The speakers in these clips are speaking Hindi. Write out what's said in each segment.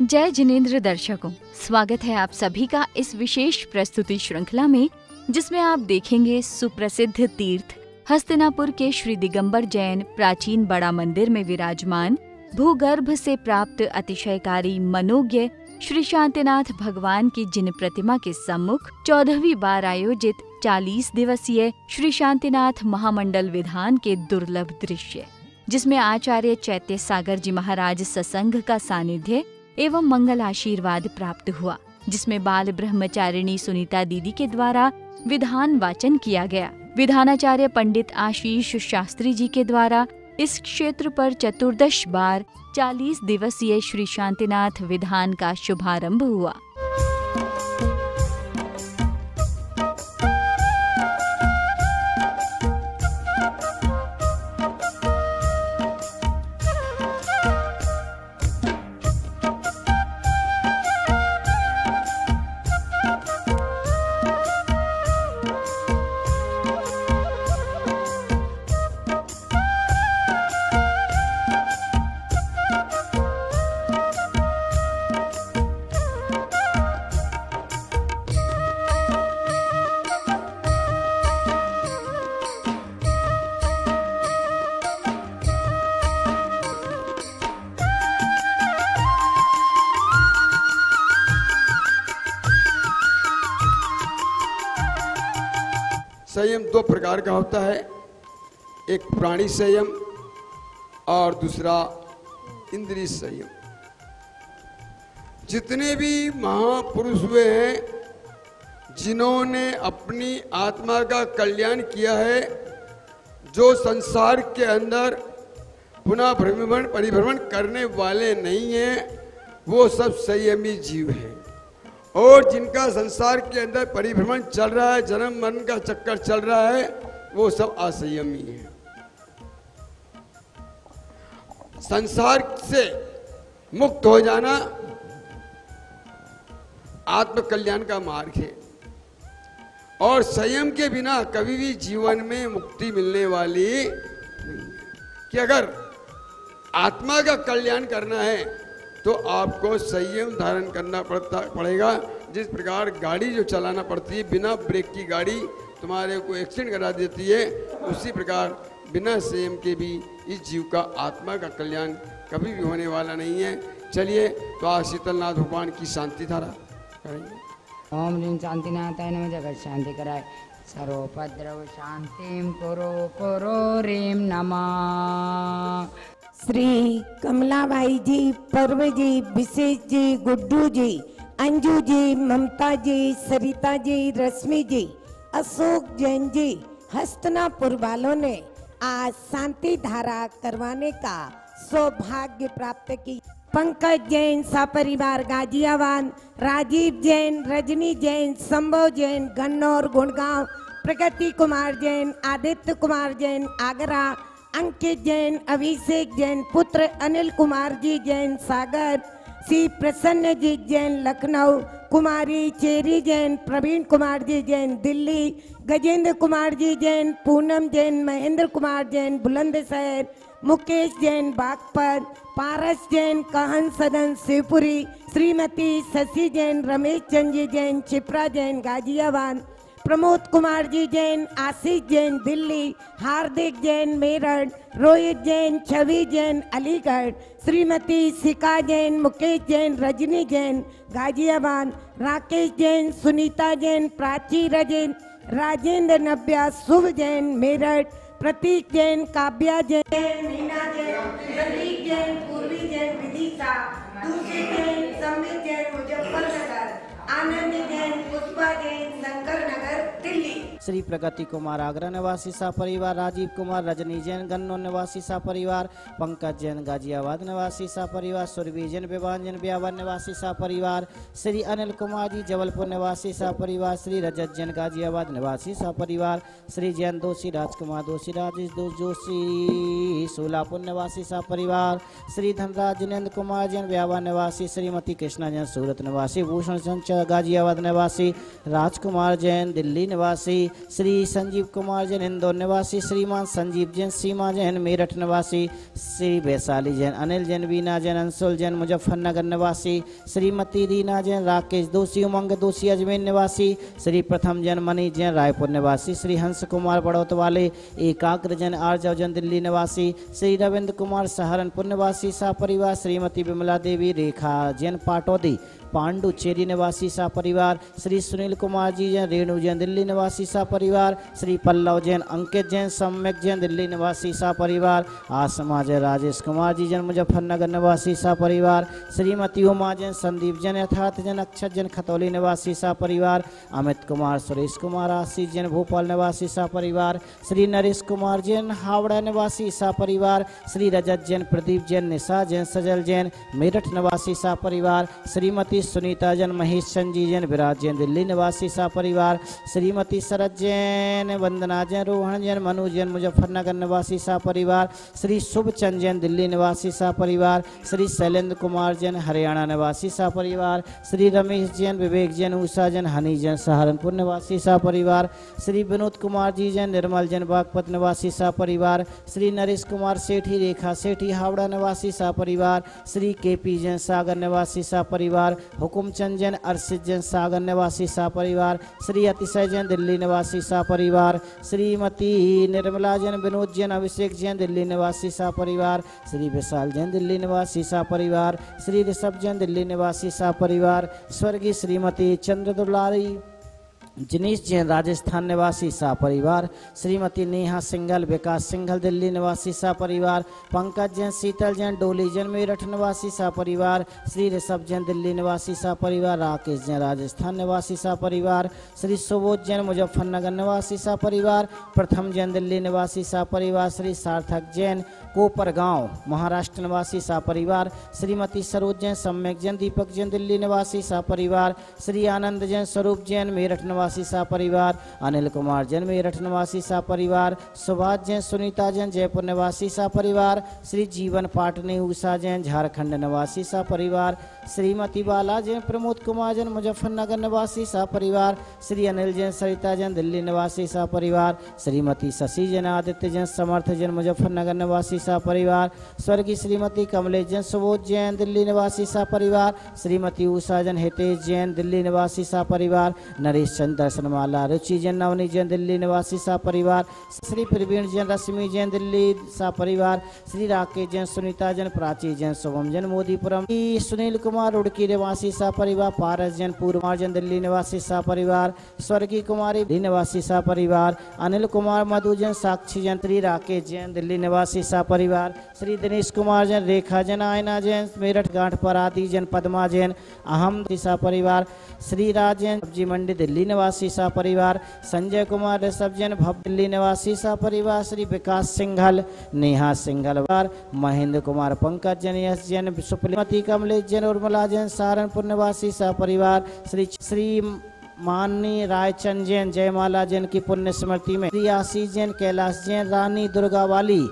जय जिनेंद्र दर्शकों, स्वागत है आप सभी का इस विशेष प्रस्तुति श्रृंखला में, जिसमें आप देखेंगे सुप्रसिद्ध तीर्थ हस्तिनापुर के श्री दिगंबर जैन प्राचीन बड़ा मंदिर में विराजमान भूगर्भ से प्राप्त अतिशयकारी मनोज्ञ श्री शांतिनाथ भगवान की जिन प्रतिमा के सम्मुख 14वीं बार आयोजित 40 दिवसीय श्री शांतिनाथ महामंडल विधान के दुर्लभ दृश्य, जिसमें आचार्य चैत्य सागर जी महाराज सत्संग का सानिध्य एवं मंगल आशीर्वाद प्राप्त हुआ, जिसमें बाल ब्रह्मचारिणी सुनीता दीदी के द्वारा विधान वाचन किया गया। विधानाचार्य पंडित आशीष शास्त्री जी के द्वारा इस क्षेत्र पर 14 बार 40 दिवसीय श्री शांतिनाथ विधान का शुभारंभ हुआ। संयम दो प्रकार का होता है, एक प्राणी संयम और दूसरा इंद्रिय संयम। जितने भी महापुरुष हुए हैं जिन्होंने अपनी आत्मा का कल्याण किया है, जो संसार के अंदर पुनः भ्रमण परिभ्रमण करने वाले नहीं हैं, वो सब संयमी जीव हैं। और जिनका संसार के अंदर परिभ्रमण चल रहा है, जन्म मरण का चक्कर चल रहा है, वो सब असंयमी हैं। संसार से मुक्त हो जाना आत्म कल्याण का मार्ग है, और संयम के बिना कभी भी जीवन में मुक्ति मिलने वाली नहीं है। कि अगर आत्मा का कल्याण करना है तो आपको संयम धारण करना पड़ेगा। जिस प्रकार गाड़ी जो चलाना पड़ती है, बिना ब्रेक की गाड़ी तुम्हारे को एक्सीडेंट करा देती है, उसी प्रकार बिना संयम के भी इस जीव का आत्मा का कल्याण कभी भी होने वाला नहीं है। चलिए तो आज शीतलनाथ भगवान की शांति धारा करेंगे। ओम ह्रीं शांतिनाथाय नमः। जगत शांति कराए, सर्वोपद्रव शांतिं कुरु कुरु ह्रीं नमः। श्री कमलाबाई जी, पर्व जी, विशेष जी, गुड्डू जी, अंजू जी, ममता जी, सरिता जी, रश्मि जी, अशोक जैन जी, हस्तिनापुर वालों ने आज शांति धारा करवाने का सौभाग्य प्राप्त की। पंकज जैन सपरिवार गाजियाबाद, राजीव जैन, रजनी जैन, संभव जैन गन्नौर गुड़गांव, प्रगति कुमार जैन, आदित्य कुमार जैन आगरा, अंकित जैन, अभिषेक जैन, पुत्र अनिल कुमार जी जैन सागर, श्री प्रसन्न जी जैन लखनऊ, कुमारी चेरी जैन, प्रवीण कुमार जी जैन दिल्ली, गजेंद्र कुमार जी जैन, पूनम जैन, महेंद्र कुमार जैन बुलंदशहर, मुकेश जैन बागपत, पारस जैन कहन सदन शिवपुरी, श्रीमती शशि जैन, रमेश चंद जी जैन, शिप्रा जैन गाजियाबाद, प्रमोद कुमार जी जैन, आशीष जैन दिल्ली, हार्दिक जैन मेरठ, रोहित जैन, छवि जैन अलीगढ़, श्रीमती शिका जैन, मुकेश जैन, रजनी जैन गाजियाबाद, राकेश जैन, सुनीता जैन, प्राची रजन, राजेंद्र नव्या, शुभ जैन मेरठ, प्रतीक जैन, काव्या जैन, मीना जैन, प्रतीक जैन, पूर्वी जैन विदिशा, दूसरी जैन संबित जैन मुजफ्फरनगर, आनंद जैन, पुष्पा जैन शंकर नगर दिल्ली। श्री प्रगति कुमार आगरा निवासी सा परिवार, राजीव कुमार रजनी जैन गन्नौर निवासी सा परिवार, पंकज जैन गाजियाबाद निवासी सा परिवार, सुरभि जैन विवान जैन ब्यावर निवासी सा परिवार, श्री अनिल कुमार जी जबलपुर निवासी सा परिवार, श्री रजत जैन गाजियाबाद निवासी सा परिवार, श्री जैन दोषी राजकुमार दोषी, राजेश जोशी सोलापुर निवासी सा परिवार, श्री धनराज जिनेन्द्र कुमार जैन ब्यावर निवासी, श्रीमती कृष्णा जैन सूरत निवासी, भूषण चंचल गाजियाबाद निवासी, राजकुमार जैन दिल्ली निवासी, श्री संजीव कुमार जैन इंदौर निवासी, श्रीमान संजीव जैन, सीमा जैन मेरठ निवासी, श्री वैशाली जैन, अनिल जैन, वीना जैन, अंशुल जैन मुजफ्फरनगर निवासी, श्रीमती रीना जैन, राकेश दोषी, उमंग दोषी अजमेर निवासी, श्री प्रथम जैन मनीष जैन रायपुर निवासी, श्री हंस कुमार बड़ौत वाले, एकाग्र जैन आर्जव जैन दिल्ली निवासी, श्री रविंद्र कुमार सहारनपुर निवासी सा परिवार, श्रीमती विमला देवी रेखा जैन पाटौदी पांडु चेरी निवासी सा परिवार, श्री सुनील कुमार जी जैन रेणु जैन दिल्ली निवासी सा परिवार, श्री पल्लव जैन, अंकित जैन, सम्यक जैन दिल्ली निवासी सा परिवार, आसमा जैन, राजेश कुमार जी जैन मुजफ्फरनगर निवासी सा परिवार, श्रीमती उमा जैन, संदीप जैन, यथार्थ जैन, अक्षत जैन खतौली निवासी सा परिवार, अमित कुमार, सुरेश कुमार, आशीष जैन भोपाल निवासी सा परिवार, श्री नरेश कुमार जैन हावड़ा निवासी सा परिवार, श्री रजत जैन, प्रदीप जैन, निशा जैन, सजल जैन मेरठ निवासी सा परिवार, श्रीमती सुनीता जैन, महेश संजी जैन, विराज जैन दिल्ली निवासी सा परिवार, श्रीमती शरद जैन, वंदना जैन, रोहन जैन, मनु जैन मुजफ्फरनगर निवासी सा परिवार, श्री शुभचंद जैन दिल्ली निवासी सा परिवार, श्री शैलेंद्र कुमार जैन हरियाणा निवासी सा परिवार, श्री रमेश जैन, विवेक जैन, उषा जैन, हनी जैन सहारनपुर निवासी सा परिवार, श्री विनोद कुमार जी जैन, निर्मल जैन बागपत निवासी सा परिवार, श्री नरेश कुमार सेठी, रेखा सेठी हावड़ा निवासी सा परिवार, श्री केपी जैन सागर निवासी सा परिवार, हुकुमचंद जैन, अर्षित जैन सागर निवासी सा परिवार, श्री अतिशय जैन दिल्ली निवासी सा परिवार, श्रीमती निर्मला जैन, विनोद जैन, अभिषेक जैन दिल्ली निवासी सा परिवार, श्री विशाल जैन दिल्ली निवासी सा परिवार, श्री ऋषभ जैन दिल्ली निवासी सा परिवार, स्वर्गीय श्रीमती चंद्रदुलारी जिनीश जैन राजस्थान निवासी सा परिवार, श्रीमती नेहा सिंघल, विकास सिंघल दिल्ली निवासी सा परिवार, पंकज जैन, शीतल जैन, डोली जैन मेरठ निवासी सा परिवार, श्री ऋषभ जैन दिल्ली निवासी सा परिवार, राकेश जैन राजस्थान निवासी सा परिवार, श्री सुबोध जैन मुजफ्फरनगर निवासी सा परिवार, प्रथम जैन दिल्ली निवासी सा परिवार, श्री सार्थक जैन कोपरगांव महाराष्ट्र निवासी सा परिवार, श्रीमती सरोज जैन, सम्यक जैन, दीपक जैन दिल्ली निवासी सा परिवार, श्री आनंद जैन, स्वरूप जैन मेरठ निवासी सा परिवार, अनिल कुमार जैन मेरठ निवासी सा परिवार, सुभाष जैन, सुनीता जैन जयपुर निवासी सा परिवार, श्री जीवन पाटनी उषा जैन झारखंड निवासी सा परिवार, श्रीमती बाला जैन, प्रमोद कुमार जैन मुजफ्फरनगर निवासी सा परिवार, श्री अनिल जैन, सरिता जैन दिल्ली निवासी सा परिवार, श्रीमती शशि जैन, आदित्य जैन, समर्थ जैन मुजफ्फरनगर निवासी सा परिवार, स्वर्गीय श्रीमती कमलेश जैन, सुबोध जैन दिल्ली निवासी सा परिवार, श्रीमती उषा जैन, हितेश जैन दिल्ली निवासी सा परिवार, नरेश चंद, दर्शनमाला, रुचि जैन, नवनी जैन दिल्ली निवासी सा परिवार, श्री प्रवीण जैन, रश्मि जैन दिल्ली सा परिवार, श्री राकेश जैन, सुनीता जैन, प्राची जैन, शुभम जैन मोदीपुरम, सुनील कुमार रुड़की निवासी सा परिवार, पारस जैन, पूर्व जैन दिल्ली निवासी सा परिवार, स्वर्गीय कुमारी दिल्ली निवासी सा परिवार, अनिल कुमार मधु जैन, साक्षी जैन, श्री राकेश जैन दिल्ली निवासी सा परिवार, श्री दिनेश कुमार जैन, रेखा जैन, आयना जैन मेरठ गांठ पर, आदि जैन, पद्मा जैन अहम सा परिवार, श्री राज जैन, सब्जी मंडी दिल्ली निवासी सा परिवार, संजय कुमार ऋषभ जैन, भव दिल्ली निवासी सा परिवार, श्री विकास सिंघल, नेहा सिंघल, महेंद्र कुमार, पंकज जैन, यश जैन, सुप्रीमती कमलेश जैन, उर्मिला जैन सहारनपुर निवासी सा परिवार, श्री माननी रायचंद जैन, जयमाला जैन की पुण्य स्मृति में, श्री आशीष जैन, कैलाश जैन, रानी दुर्गावाली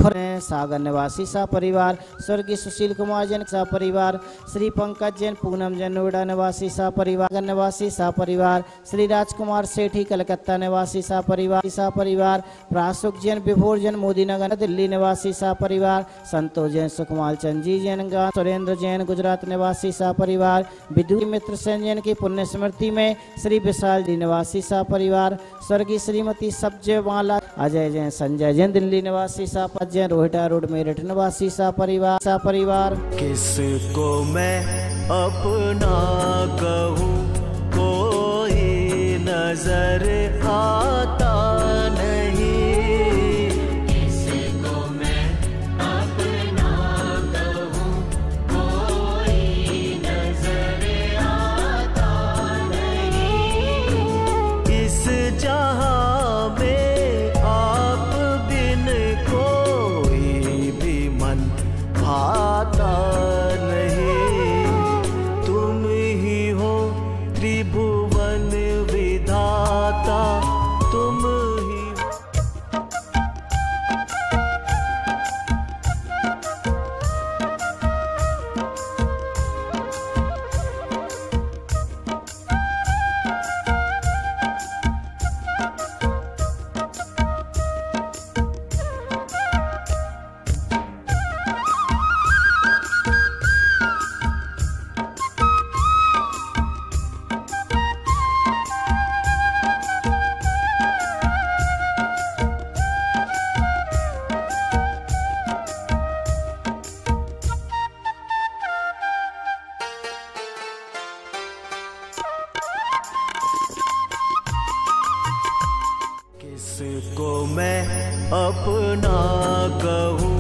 सागर निवासी सा परिवार, स्वर्गीय सुशील कुमार जैन सा परिवार, श्री पंकज जैन, पूनम जैन नोएडा निवासी सा परिवार, श्री राजकुमार सेठी कलकत्ता निवासी सा परिवार, प्रासुक जैन, विभोर जैन, मोदीनगर दिल्ली निवासी सा परिवार, संतोष जैन, सुकमाल चंजी जैन, सुरेंद्र जैन गुजरात निवासी सा परिवार, विदु मित्र सेन जैन की पुण्य स्मृति में, श्री विशाल जी निवासी सा परिवार, स्वर्गीय श्रीमती सब्जमाला, अजय जैन, संजय जैन दिल्ली निवासी सा जैन, रोहिटा रोड मेरठ निवासी सा परिवार। किसको मैं अपना कहूँ, कोई नजर आता नहीं। किसको मैं अपना कहूँ, कोई नजर आता नहीं। इस जहां में आप बिन कोई भी मन भाता नहीं। तुम ही हो त्रिभुवन विधाता, तुम ही हो। किसको मैं अपना कहूँ,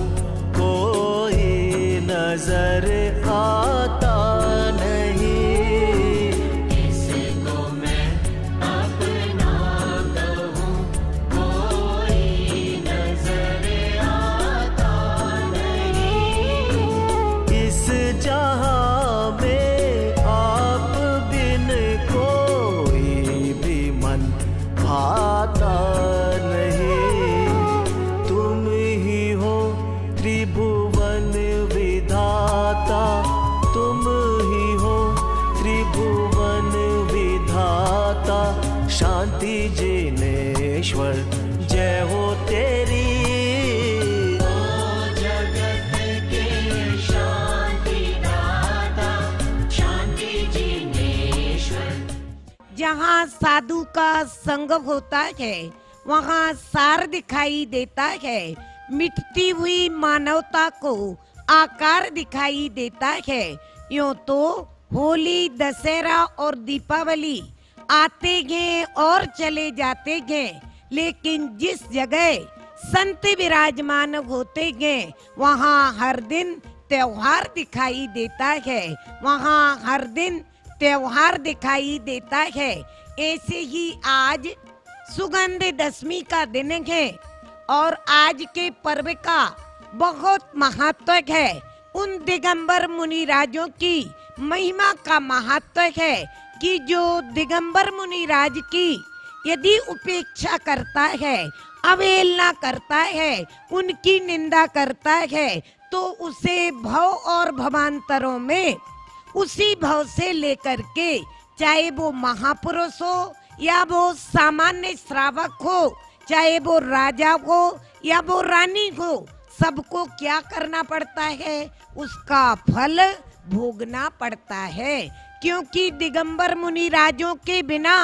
कोई नजर आता नहीं। किसको मैं अपना कहूँ, कोई नजर आता नहीं। इस जहां में आप बिन कोई भी मन भाता नहीं। तुम ही हो त्रिभुवन विधाता, तुम ही हो त्रिभुवन विधाता। शांति जिनेश्वर जय हो तेरी। जगत के शांति दाता, शांति जिनेश्वर। जहाँ साधु का संग होता है वहाँ सार दिखाई देता है। मिटती हुई मानवता को आकार दिखाई देता है। यूं तो होली, दशहरा और दीपावली आते हैं और चले जाते हैं, लेकिन जिस जगह संत विराजमान होते हैं वहाँ हर दिन त्योहार दिखाई देता है। वहाँ हर दिन त्योहार दिखाई देता है। ऐसे ही आज सुगंध दशमी का दिन है और आज के पर्व का बहुत महत्व है। उन दिगंबर मुनि राजों की महिमा का महत्व है कि जो दिगंबर मुनि राज की यदि उपेक्षा करता है, अवहेलना करता है, उनकी निंदा करता है, तो उसे भव और भवांतरों में उसी भव से लेकर के, चाहे वो महापुरुष हो या वो सामान्य श्रावक हो, चाहे वो राजा हो या वो रानी हो, सबको क्या करना पड़ता है? उसका फल भोगना पड़ता है। क्योंकि दिगंबर मुनि राजों के बिना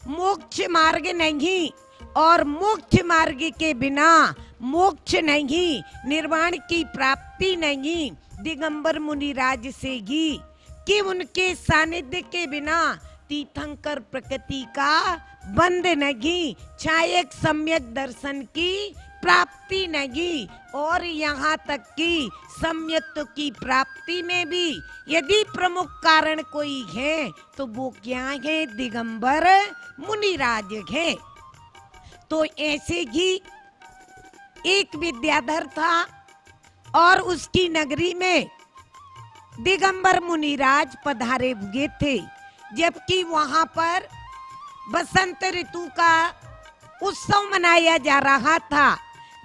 मोक्ष मार्ग नहीं और मोक्ष मार्ग के बिना मोक्ष नहीं, निर्वाण की प्राप्ति नहीं। दिगंबर मुनि राज से ही कि उनके सानिध्य के बिना तीर्थंकर प्रकृति का बंध नहीं, छायक सम्यक दर्शन की प्राप्ति नहीं। और यहाँ तक कि सम्यत्व की प्राप्ति में भी यदि प्रमुख कारण कोई है तो वो क्या है? दिगंबर मुनिराज है। तो ऐसे ही एक विद्याधर था और उसकी नगरी में दिगंबर मुनिराज पधारे हुए थे, जबकि वहां पर बसंत ऋतु का उत्सव मनाया जा रहा था।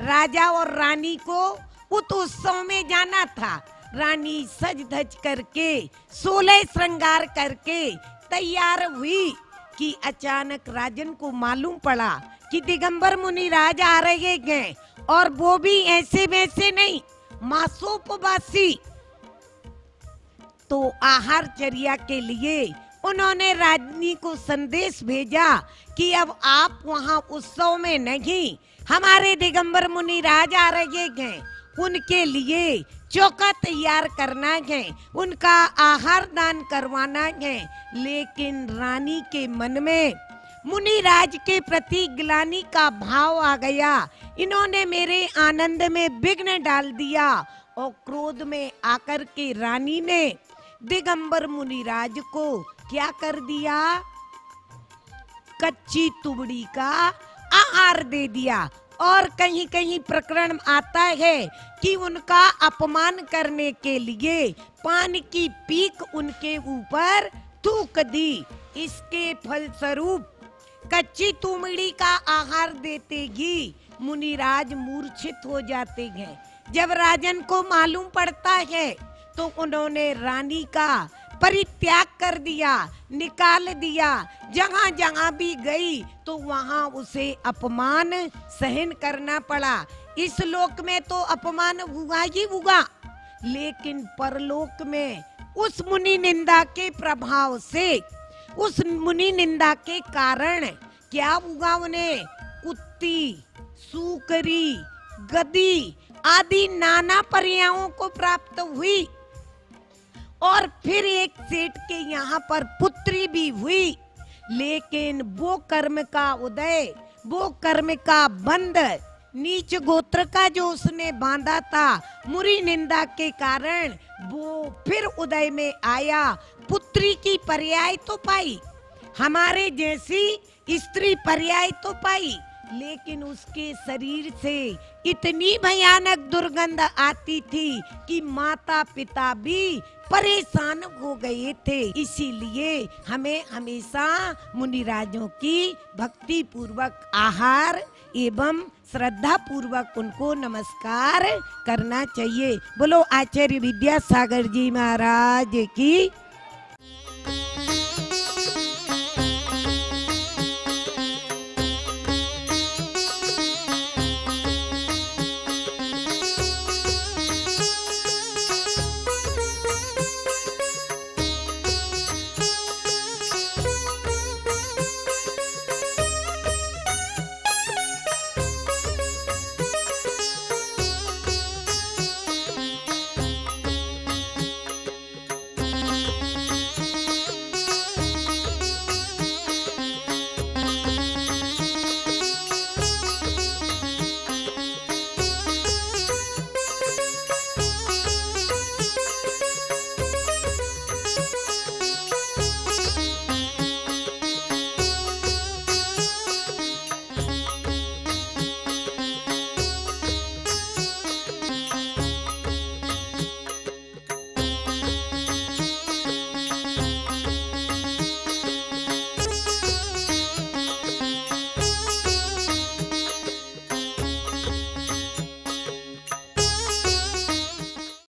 राजा और रानी को उस उत्सव में जाना था। रानी सज धज करके 16 श्रृंगार करके तैयार हुई कि अचानक राजन को मालूम पड़ा कि दिगंबर मुनिराज आ रहे हैं, और वो भी ऐसे वैसे नहीं, मासोपवासी। तो आहार चर्या के लिए उन्होंने रानी को संदेश भेजा कि अब आप वहां उत्सव में नहीं, हमारे दिगंबर मुनिराज आ रहे हैं, उनके लिए चौका तैयार करना है, उनका आहार दान करवाना है। लेकिन रानी के मन में मुनिराज के प्रति ग्लानि का भाव आ गया। इन्होंने मेरे आनंद में विघ्न डाल दिया और क्रोध में आकर के रानी ने दिगंबर मुनिराज को क्या कर दिया? कच्ची तुबड़ी का आहार दे दिया। और कहीं कहीं प्रकरण आता है कि उनका अपमान करने के लिए पान की पीक उनके ऊपर थूक दी। इसके फलस्वरूप कच्ची तुमड़ी का आहार देते ही मुनिराज मूर्छित हो जाते हैं। जब राजन को मालूम पड़ता है तो उन्होंने रानी का परित्याग कर दिया, निकाल दिया। जहां जहां भी गई तो वहां उसे अपमान सहन करना पड़ा। इस लोक में तो अपमान हुआ ही हुआ, लेकिन परलोक में उस मुनि निंदा के प्रभाव से, उस मुनि निंदा के कारण क्या हुआ? उन्हें कुत्ती, सूकरी, गधी आदि नाना पर्यायों को प्राप्त हुई। और फिर एक सेठ के यहाँ पर पुत्री भी हुई। लेकिन वो कर्म का उदय, वो कर्म का बंध, नीच गोत्र का जो उसने बांधा था मुनि निंदा के कारण, वो फिर उदय में आया। पुत्री की पर्याय तो पाई, हमारे जैसी स्त्री पर्याय तो पाई, लेकिन उसके शरीर से इतनी भयानक दुर्गंध आती थी कि माता पिता भी परेशान हो गए थे। इसीलिए हमें हमेशा मुनिराजों की भक्ति पूर्वक आहार एवं श्रद्धा पूर्वक उनको नमस्कार करना चाहिए। बोलो आचार्य विद्यासागर जी महाराज की